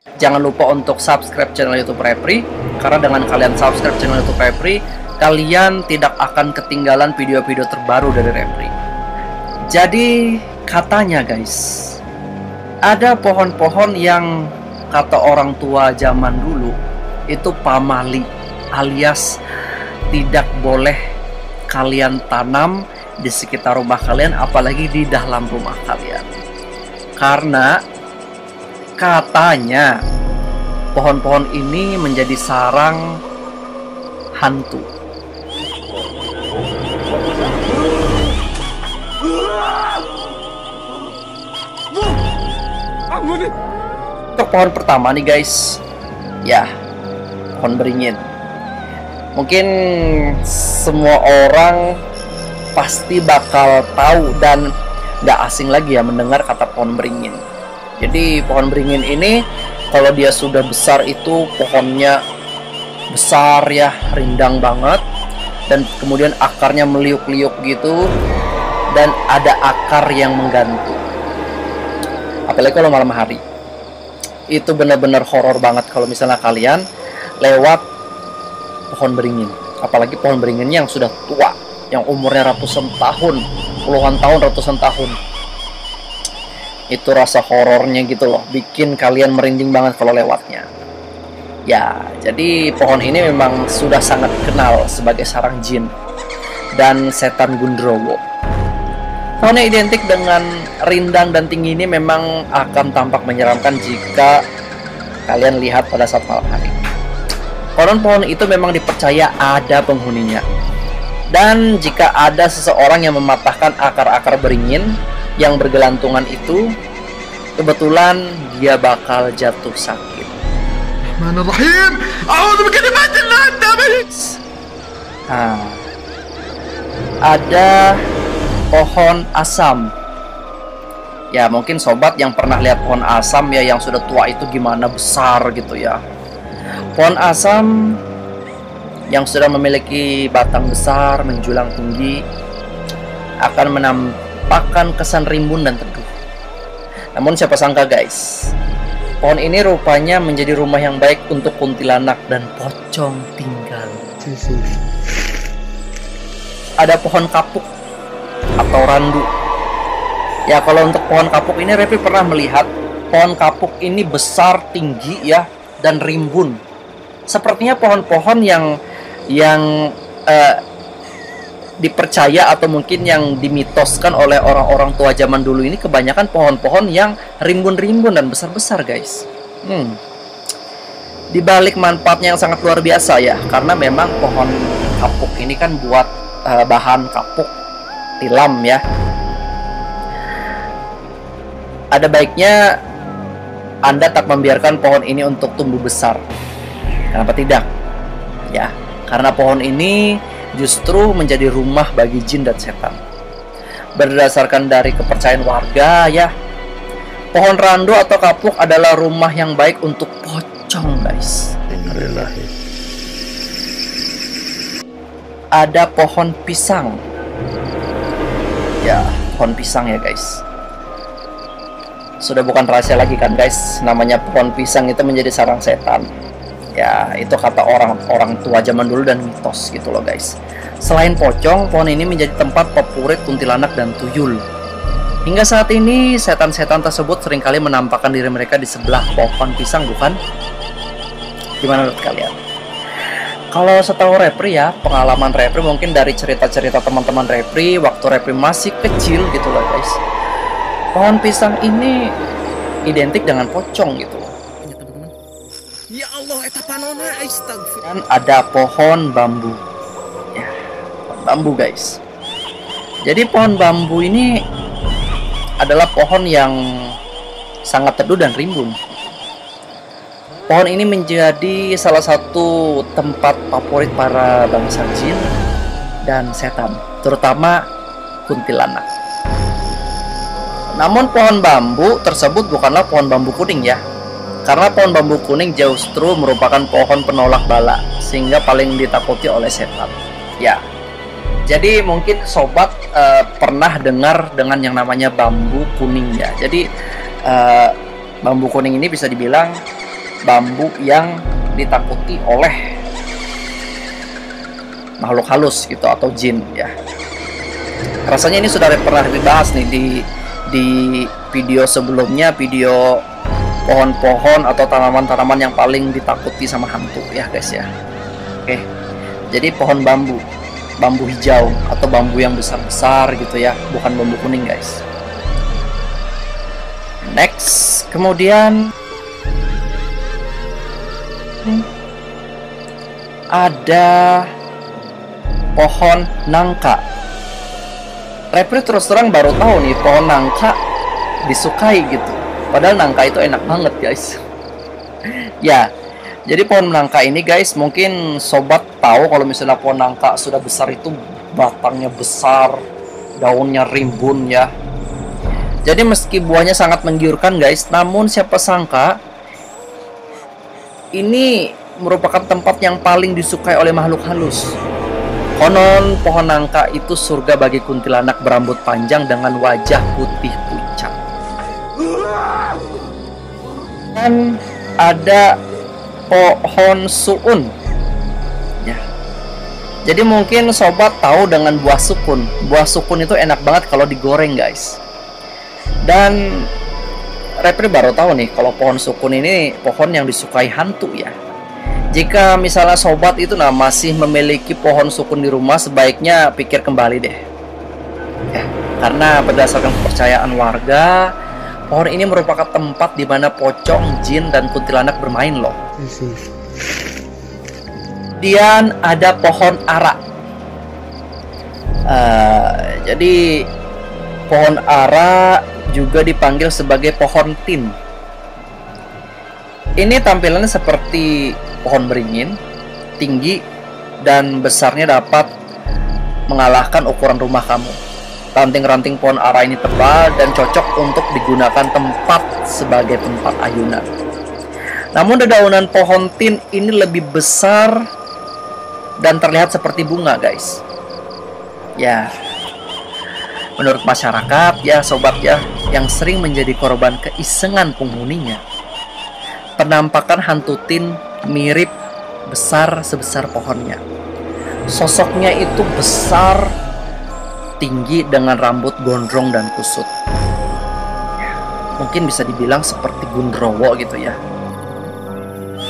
Jangan lupa untuk subscribe channel YouTube Repri, karena dengan kalian subscribe channel YouTube Repri, kalian tidak akan ketinggalan video-video terbaru dari Repri. Jadi katanya guys, ada pohon-pohon yang kata orang tua zaman dulu itu pamali, alias tidak boleh kalian tanam di sekitar rumah kalian, apalagi di dalam rumah kalian. Karena katanya pohon-pohon ini menjadi sarang hantu. Untuk pohon pertama nih guys, ya, pohon beringin. Mungkin semua orang pasti bakal tahu dan gak asing lagi ya mendengar kata pohon beringin. Jadi pohon beringin ini kalau dia sudah besar itu pohonnya besar ya, rindang banget, dan kemudian akarnya meliuk-liuk gitu, dan ada akar yang menggantung. Apalagi kalau malam hari, itu benar-benar horor banget kalau misalnya kalian lewat pohon beringin, apalagi pohon beringin yang sudah tua, yang umurnya ratusan tahun, puluhan tahun, ratusan tahun. Itu rasa horornya gitu loh, bikin kalian merinding banget kalau lewatnya. Ya, jadi pohon ini memang sudah sangat kenal sebagai sarang jin dan setan Gundrowo. Pohonnya identik dengan rindang dan tinggi ini memang akan tampak menyeramkan jika kalian lihat pada saat malam hari. Pohon-pohon itu memang dipercaya ada penghuninya. Dan jika ada seseorang yang mematahkan akar-akar beringin yang bergelantungan itu, kebetulan dia bakal jatuh sakit. Nah, ada pohon asam. Ya, mungkin sobat yang pernah lihat pohon asam ya, yang sudah tua itu gimana besar gitu ya. Pohon asam yang sudah memiliki batang besar menjulang tinggi akan menampakkan kesan rimbun dan teduh. Namun siapa sangka guys, pohon ini rupanya menjadi rumah yang baik untuk kuntilanak dan pocong tinggal. Ada pohon kapuk atau randu. Ya, kalau untuk pohon kapuk ini Repri pernah melihat pohon kapuk ini besar, tinggi ya, dan rimbun. Sepertinya pohon-pohon yang dipercaya atau mungkin yang dimitoskan oleh orang-orang tua zaman dulu ini kebanyakan pohon-pohon yang rimbun-rimbun dan besar-besar guys. Di balik manfaatnya yang sangat luar biasa ya, karena memang pohon kapuk ini kan buat bahan kapuk tilam ya. Ada baiknya Anda tak membiarkan pohon ini untuk tumbuh besar. Kenapa tidak? Ya, karena pohon ini justru menjadi rumah bagi jin dan setan. Berdasarkan dari kepercayaan warga ya, pohon randu atau kapuk adalah rumah yang baik untuk pocong guys. Ada pohon pisang. Ya, pohon pisang ya guys. Sudah bukan rahasia lagi kan guys, namanya pohon pisang itu menjadi sarang setan. Ya, itu kata orang-orang tua zaman dulu dan mitos gitu loh guys. Selain pocong, pohon ini menjadi tempat favorit kuntilanak dan tuyul. Hingga saat ini, setan-setan tersebut seringkali menampakkan diri mereka di sebelah pohon pisang, bukan? Gimana menurut kalian? Kalau setahu Repri ya, pengalaman Repri mungkin dari cerita-cerita teman-teman Repri waktu Repri masih kecil gitu loh guys. Pohon pisang ini identik dengan pocong gitu. Ya Allah, eta panona astagfir. Dan ada pohon bambu. Ya, pohon bambu guys. Jadi pohon bambu ini adalah pohon yang sangat teduh dan rimbun. Pohon ini menjadi salah satu tempat favorit para bangsa jin dan setan, terutama kuntilanak. Namun pohon bambu tersebut bukanlah pohon bambu kuning ya. Karena pohon bambu kuning justru merupakan pohon penolak bala, sehingga paling ditakuti oleh setan. Ya, jadi mungkin sobat pernah dengar dengan yang namanya bambu kuning ya. Jadi bambu kuning ini bisa dibilang bambu yang ditakuti oleh makhluk halus gitu atau jin ya. Rasanya ini sudah pernah dibahas nih di video sebelumnya, video pohon-pohon atau tanaman-tanaman yang paling ditakuti sama hantu ya guys ya. Oke. Jadi pohon bambu hijau atau bambu yang besar-besar gitu ya, bukan bambu kuning guys. Next, kemudian ada pohon nangka. Repri terus terang baru tahu nih pohon nangka disukai gitu. Padahal nangka itu enak banget guys. Ya, jadi pohon nangka ini guys, mungkin sobat tahu kalau misalnya pohon nangka sudah besar itu batangnya besar, daunnya rimbun ya. Jadi meski buahnya sangat menggiurkan guys, namun siapa sangka ini merupakan tempat yang paling disukai oleh makhluk halus. Konon pohon nangka itu surga bagi kuntilanak berambut panjang dengan wajah putih pucat. Dan ada pohon suun. Ya. Jadi mungkin sobat tahu dengan buah sukun. Buah sukun itu enak banget kalau digoreng guys. Dan Repri baru tahu nih kalau pohon sukun ini pohon yang disukai hantu ya. Jika misalnya sobat itu masih memiliki pohon sukun di rumah, sebaiknya pikir kembali deh ya, karena berdasarkan kepercayaan warga, pohon ini merupakan tempat di mana pocong, jin, dan kuntilanak bermain loh. Kemudian ada pohon ara. Jadi pohon ara juga dipanggil sebagai pohon tin. Ini tampilannya seperti pohon beringin, tinggi dan besarnya dapat mengalahkan ukuran rumah kamu. Ranting-ranting pohon ara ini tebal dan cocok untuk digunakan tempat sebagai tempat ayunan. Namun dedaunan pohon tin ini lebih besar dan terlihat seperti bunga guys. Ya, menurut masyarakat ya sobat ya, yang sering menjadi korban keisengan penghuninya, penampakan hantu tin mirip besar sebesar pohonnya. Sosoknya itu besar, tinggi dengan rambut gondrong dan kusut. Ya, mungkin bisa dibilang seperti Gundrowo gitu ya.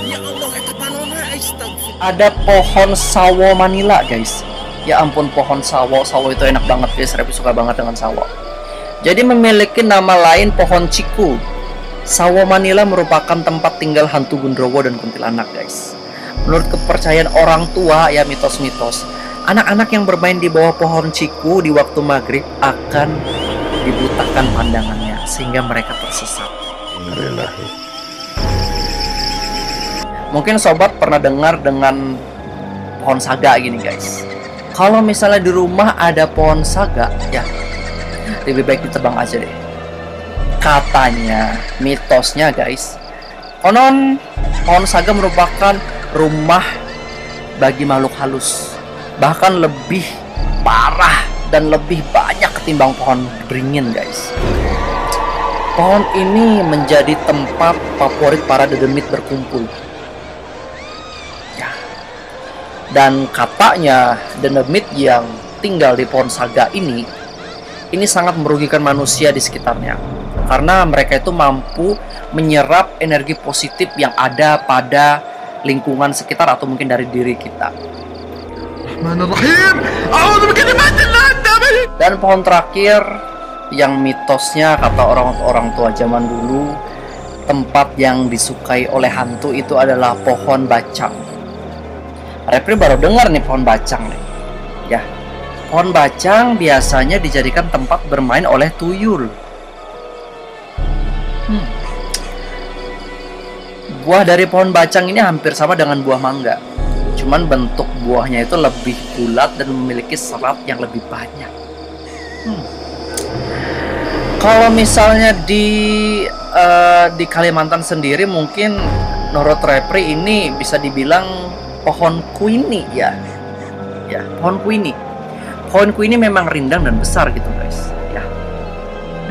Ya Allah, eta panona astagfirullah. Ada pohon sawo Manila guys. Ya ampun, pohon sawo itu enak banget guys. Saya suka banget dengan sawo. Jadi memiliki nama lain pohon ciku. Sawo Manila merupakan tempat tinggal hantu Gundrowo dan kuntilanak guys. Menurut kepercayaan orang tua ya, mitos-mitos, anak-anak yang bermain di bawah pohon ciku di waktu maghrib akan dibutakan pandangannya sehingga mereka tersesat. Mungkin sobat pernah dengar dengan pohon saga gini guys. Kalau misalnya di rumah ada pohon saga ya, lebih baik ditebang aja deh. Katanya, mitosnya guys, konon pohon saga merupakan rumah bagi makhluk halus, bahkan lebih parah dan lebih banyak ketimbang pohon beringin guys. Pohon ini menjadi tempat favorit para dedemit berkumpul ya. Dan katanya dedemit yang tinggal di pohon saga ini sangat merugikan manusia di sekitarnya, karena mereka itu mampu menyerap energi positif yang ada pada lingkungan sekitar atau mungkin dari diri kita. Dan pohon terakhir yang mitosnya kata orang tua zaman dulu, tempat yang disukai oleh hantu itu adalah pohon bacang. Repri baru dengar nih pohon bacang nih. Ya, pohon bacang biasanya dijadikan tempat bermain oleh tuyul. Buah dari pohon bacang ini hampir sama dengan buah mangga, cuman bentuk buahnya itu lebih bulat dan memiliki serat yang lebih banyak. Kalau misalnya di Kalimantan sendiri, mungkin menurut Repri ini bisa dibilang pohon kuini ya. Ya, pohon kuini. Pohon kuini memang rindang dan besar gitu guys. Ya.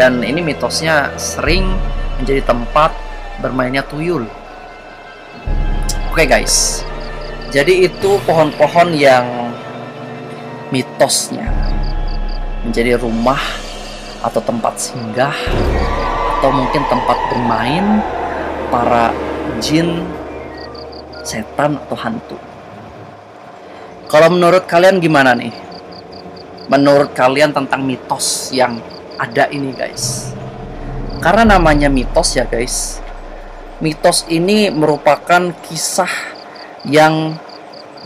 Dan ini mitosnya sering menjadi tempat bermainnya tuyul. Oke guys, jadi itu pohon-pohon yang mitosnya menjadi rumah atau tempat singgah atau mungkin tempat bermain para jin, setan atau hantu. Kalau menurut kalian gimana nih? Menurut kalian tentang mitos yang ada ini guys? Karena namanya mitos ya guys. Mitos ini merupakan kisah yang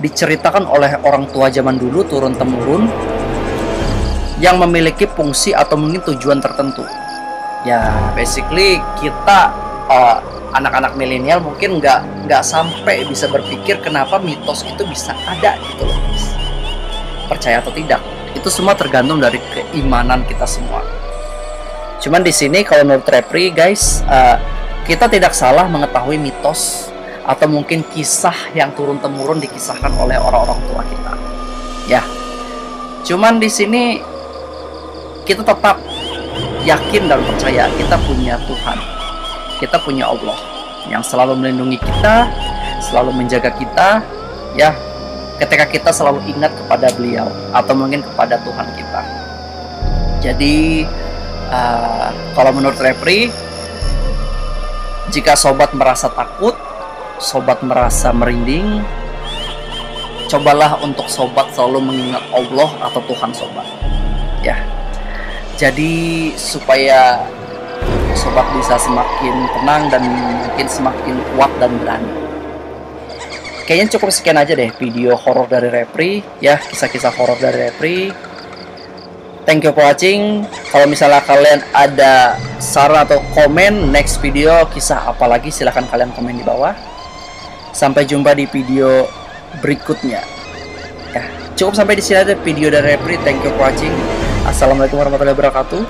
diceritakan oleh orang tua zaman dulu turun-temurun yang memiliki fungsi atau mungkin tujuan tertentu. Ya, basically kita anak-anak milenial mungkin nggak sampai bisa berpikir kenapa mitos itu bisa ada gitu loh guys. Percaya atau tidak, itu semua tergantung dari keimanan kita semua. Cuman di sini kalau menurut Repri guys, kita tidak salah mengetahui mitos atau mungkin kisah yang turun-temurun dikisahkan oleh orang-orang tua kita. Ya, cuman di sini kita tetap yakin dan percaya kita punya Tuhan, kita punya Allah yang selalu melindungi kita, selalu menjaga kita. Ya, ketika kita selalu ingat kepada beliau atau mungkin kepada Tuhan kita. Jadi kalau menurut Repri, jika sobat merasa takut, sobat merasa merinding, cobalah untuk sobat selalu mengingat Allah atau Tuhan sobat. Ya, jadi supaya sobat bisa semakin tenang dan mungkin semakin kuat dan berani. Kayaknya cukup sekian aja deh video horor dari Repri, ya, kisah-kisah horor dari Repri. Thank you for watching. Kalau misalnya kalian ada saran atau komen next video kisah apa lagi, silahkan kalian komen di bawah. Sampai jumpa di video berikutnya. Ya, cukup sampai di sini aja video dari Repri. Thank you for watching. Assalamualaikum warahmatullahi wabarakatuh.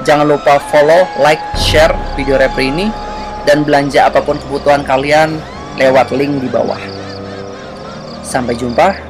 Jangan lupa follow, like, share video Repri ini, dan belanja apapun kebutuhan kalian lewat link di bawah. Sampai jumpa.